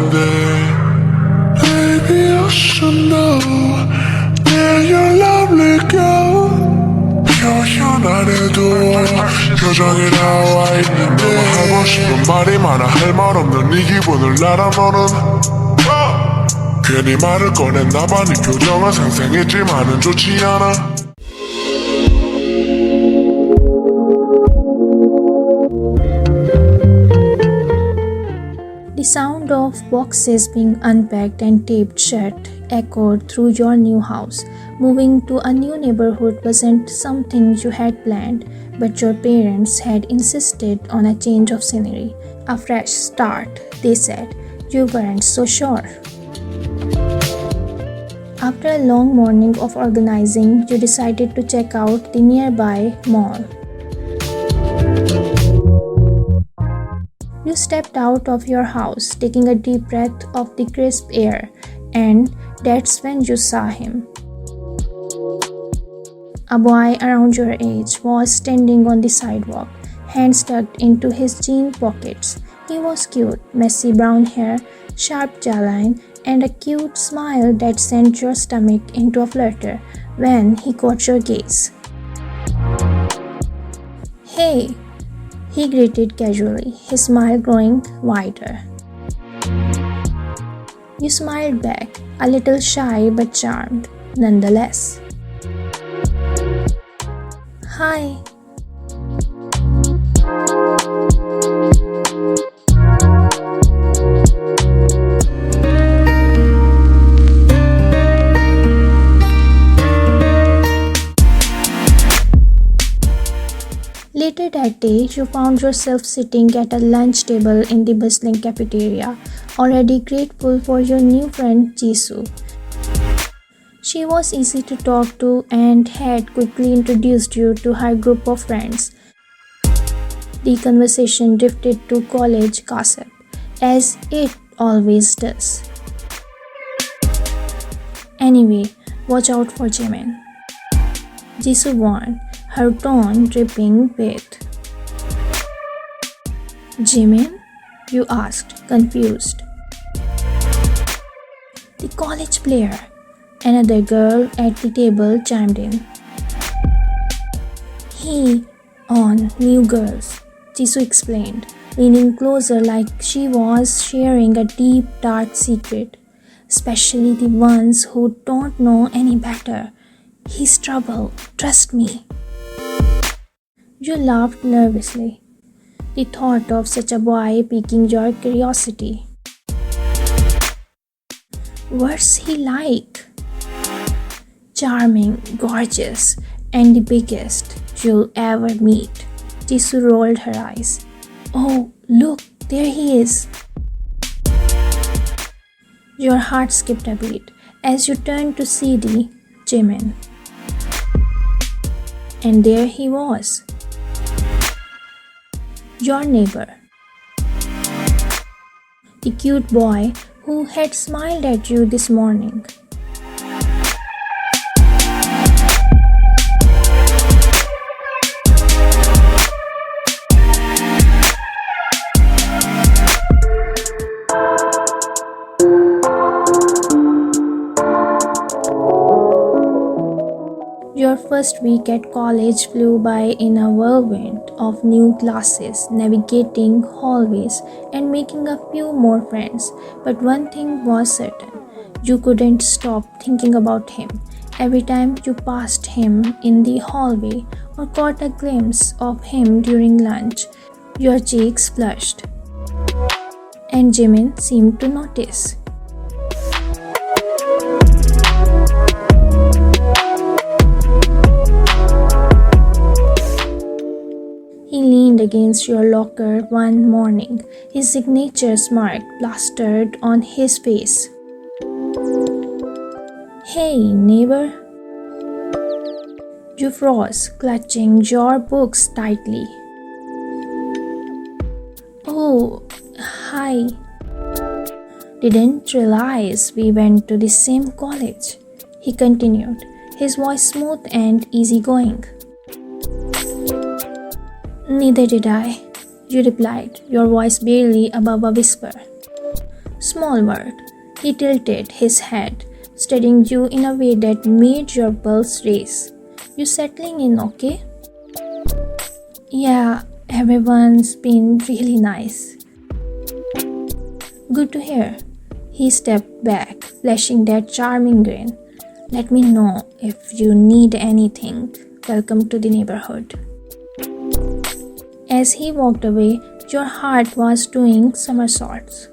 day. Baby, you should know that you're lovely girl. 표현안해도 표정이 나와 있는데 너무 하고 싶은 말이 많아 할 말 없는 네 기분을 알아보는 괜히 말을 꺼냈나봐 네 표정은 상상했지만은 좋지 않아. The sound of boxes being unpacked and taped shut echoed through your new house. Moving to a new neighborhood wasn't something you had planned, but your parents had insisted on a change of scenery. A fresh start, they said. You weren't so sure. After a long morning of organizing, you decided to check out the nearby mall. You stepped out of your house, taking a deep breath of the crisp air, and that's when you saw him. A boy around your age was standing on the sidewalk, hands tucked into his jean pockets. He was cute, messy brown hair, sharp jawline, and a cute smile that sent your stomach into a flutter when he caught your gaze. "Hey," he greeted casually, his smile growing wider. You smiled back, a little shy but charmed, nonetheless. "Hi." Later that day, you found yourself sitting at a lunch table in the bustling cafeteria, already grateful for your new friend Jisoo. She was easy to talk to and had quickly introduced you to her group of friends. The conversation drifted to college gossip, as it always does. Anyway, watch out for JIMIN, Jisoo warned, her tone dripping with. "JIMIN?" you asked, confused. "The college player," another girl at the table chimed in. "He on New Girls," Jisoo explained, leaning closer like she was sharing a deep, dark secret. "Especially the ones who don't know any better. He's trouble, trust me." You laughed nervously. The thought of such a boy piquing your curiosity. "What's he like?" "Charming, gorgeous, and the biggest you'll ever meet." Jisoo rolled her eyes. "Oh, look, there he is." Your heart skipped a beat as you turned to see the JIMIN. And there he was. Your neighbor. The cute boy who had smiled at you this morning. Your first week at college flew by in a whirlwind of new classes, navigating hallways, and making a few more friends. But one thing was certain, you couldn't stop thinking about him. Every time you passed him in the hallway or caught a glimpse of him during lunch, your cheeks flushed. And JIMIN seemed to notice. He leaned against your locker one morning, his signature smirk plastered on his face. "Hey, neighbor." You froze, clutching your books tightly. "Oh, hi. Didn't realize we went to the same college," he continued, his voice smooth and easygoing. "Neither did I," you replied, your voice barely above a whisper. Small word. He tilted his head, studying you in a way that made your pulse race. You settling in, okay? Yeah, everyone's been really nice. Good to hear. He stepped back, flashing that charming grin. Let me know if you need anything. Welcome to the neighborhood. As he walked away, your heart was doing somersaults.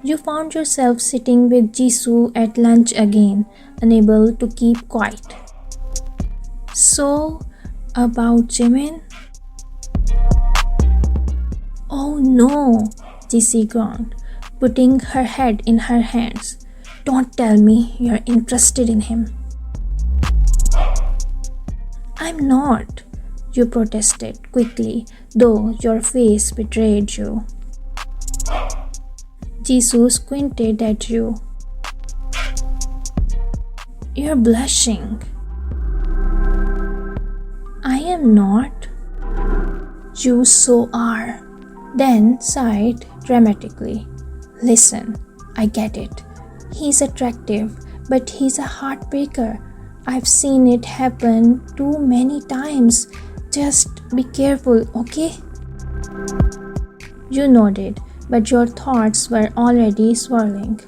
You found yourself sitting with Jisoo at lunch again, unable to keep quiet. So, about Jimin? Oh no, Jisoo groaned, putting her head in her hands. Don't tell me you're interested in him. I'm not, you protested quickly, though your face betrayed you. Jisoo squinted at you. You're blushing. I am not. You so are. Then sighed dramatically. Listen, I get it. He's attractive, but he's a heartbreaker. I've seen it happen too many times. Just be careful, okay? You nodded, but your thoughts were already swirling.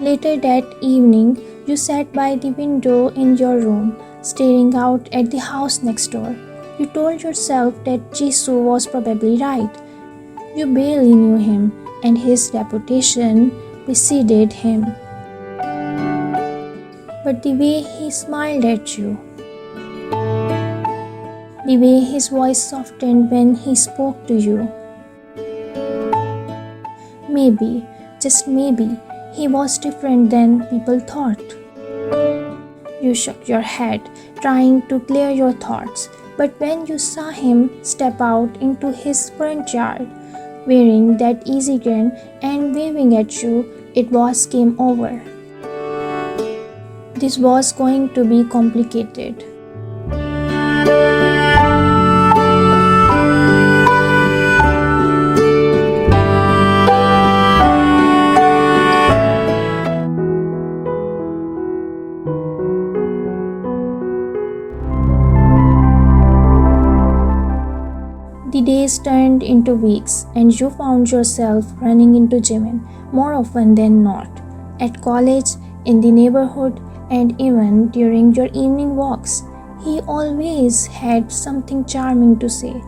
Later that evening, you sat by the window in your room, staring out at the house next door. You told yourself that Jisoo was probably right. You barely knew him, and his reputation preceded him. But the way he smiled at you, the way his voice softened when he spoke to you, maybe, just maybe, he was different than people thought. You shook your head, trying to clear your thoughts, but when you saw him step out into his front yard, wearing that easy grin and waving at you, it was game over. This was going to be complicated. The days turned into weeks, and you found yourself running into Jimin more often than not, at college, in the neighborhood, and even during your evening walks. He always had something charming to say,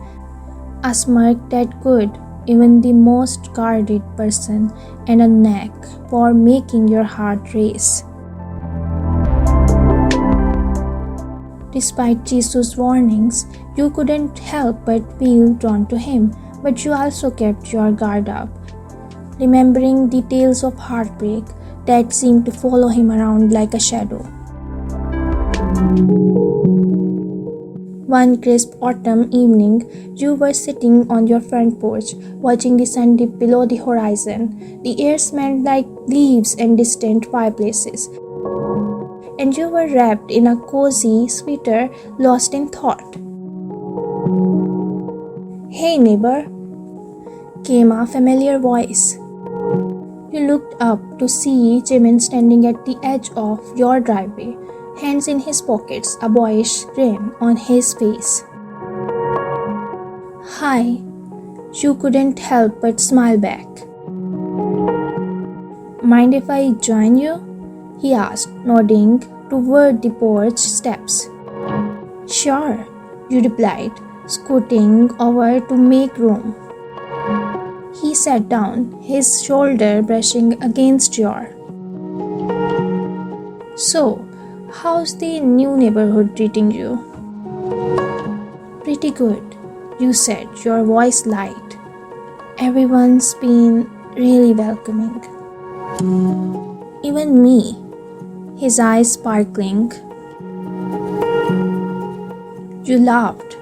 a smirk that could even the most guarded person, and a knack for making your heart race. Despite Jisoo's warnings, you couldn't help but feel drawn to him, but you also kept your guard up, remembering the tales of heartbreak that seemed to follow him around like a shadow. One crisp autumn evening, you were sitting on your front porch, watching the sun dip below the horizon. The air smelled like leaves and distant fireplaces, and you were wrapped in a cozy sweater, lost in thought. Hey neighbor, came a familiar voice. You looked up to see Jimin standing at the edge of your driveway, hands in his pockets, a boyish grin on his face. Hi, you couldn't help but smile back. Mind if I join you? He asked, nodding toward the porch steps. Sure, you replied, scooting over to make room. He sat down, his shoulder brushing against yours. So, how's the new neighborhood treating you? Pretty good, you said, your voice light. Everyone's been really welcoming. Even me, his eyes sparkling. You laughed.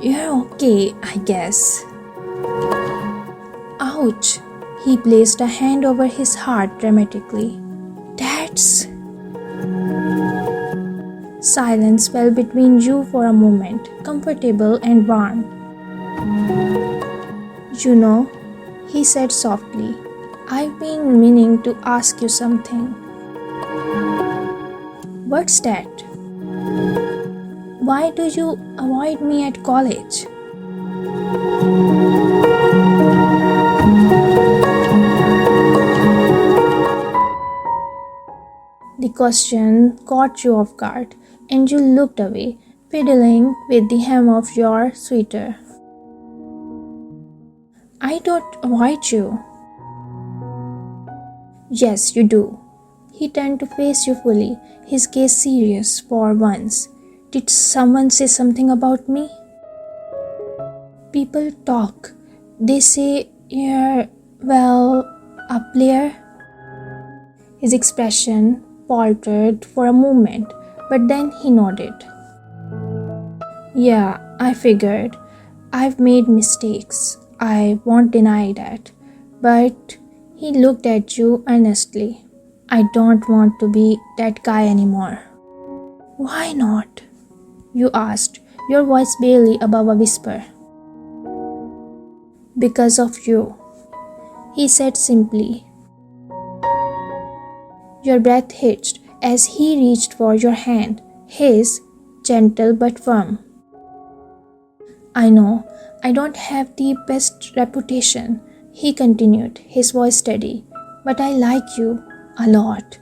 You're okay, I guess. Ouch! He placed a hand over his heart dramatically. That's... Silence fell between you for a moment, comfortable and warm. You know, he said softly, I've been meaning to ask you something. What's that? Why do you avoid me at college? The question caught you off guard, and you looked away, fiddling with the hem of your sweater. I don't avoid you. Yes, you do. He turned to face you fully, his gaze serious for once. Did someone say something about me? People talk. They say you're, well, a player. His expression faltered for a moment, but then he nodded. Yeah, I figured. I've made mistakes. I won't deny that. But he looked at you earnestly. I don't want to be that guy anymore. Why not? You asked, your voice barely above a whisper. Because of you, he said simply. Your breath hitched as he reached for your hand, his gentle but firm. I know, I don't have the best reputation, he continued, his voice steady, but I like you a lot,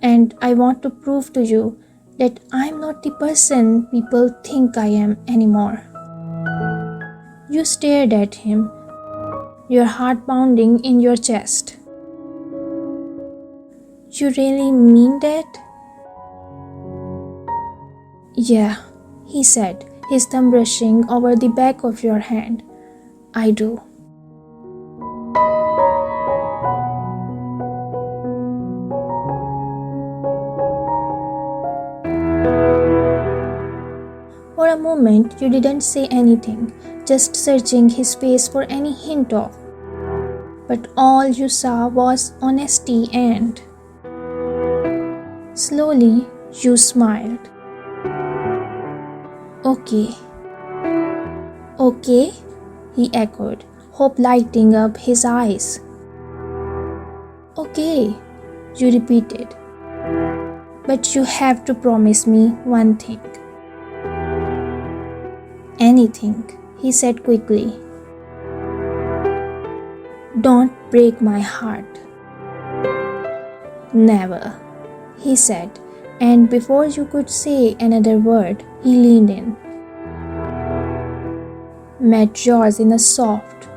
and I want to prove to you that I'm not the person people think I am anymore. You stared at him, your heart pounding in your chest. You really mean that? Yeah, he said, his thumb brushing over the back of your hand. I do. For a moment, you didn't say anything, just searching his face for any hint of. But all you saw was honesty and... Slowly, you smiled. Okay. Okay? He echoed, hope lighting up his eyes. Okay, you repeated. But you have to promise me one thing. Anything, he said quickly. Don't break my heart. Never, he said, and before you could say another word, he leaned in. Met yours in a soft,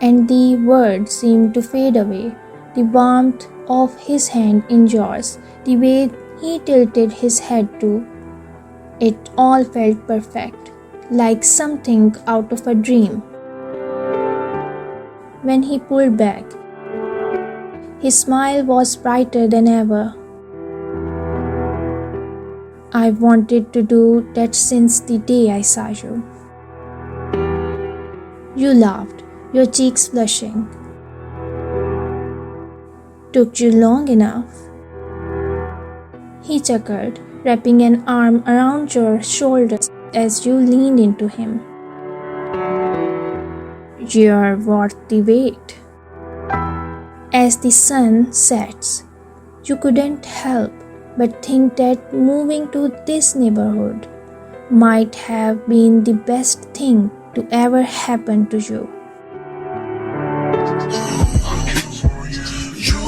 and the word seemed to fade away, the warmth of his hand in yours, the way he tilted his head too. It all felt perfect, like something out of a dream. When he pulled back, his smile was brighter than ever. I've wanted to do that since the day I saw you. You laughed, your cheeks flushing. Took you long enough. He chuckled, wrapping an arm around your shoulders as you leaned into him. You're worth the wait. As the sun sets, you couldn't help but think that moving to this neighborhood might have been the best thing to ever happen to you. You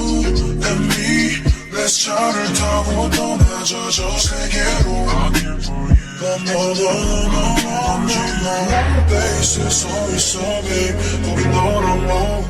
and me, let's charter 타고 떠나죠 저 세계로. No basis 서 있어 babe. 거기 너랑 뭐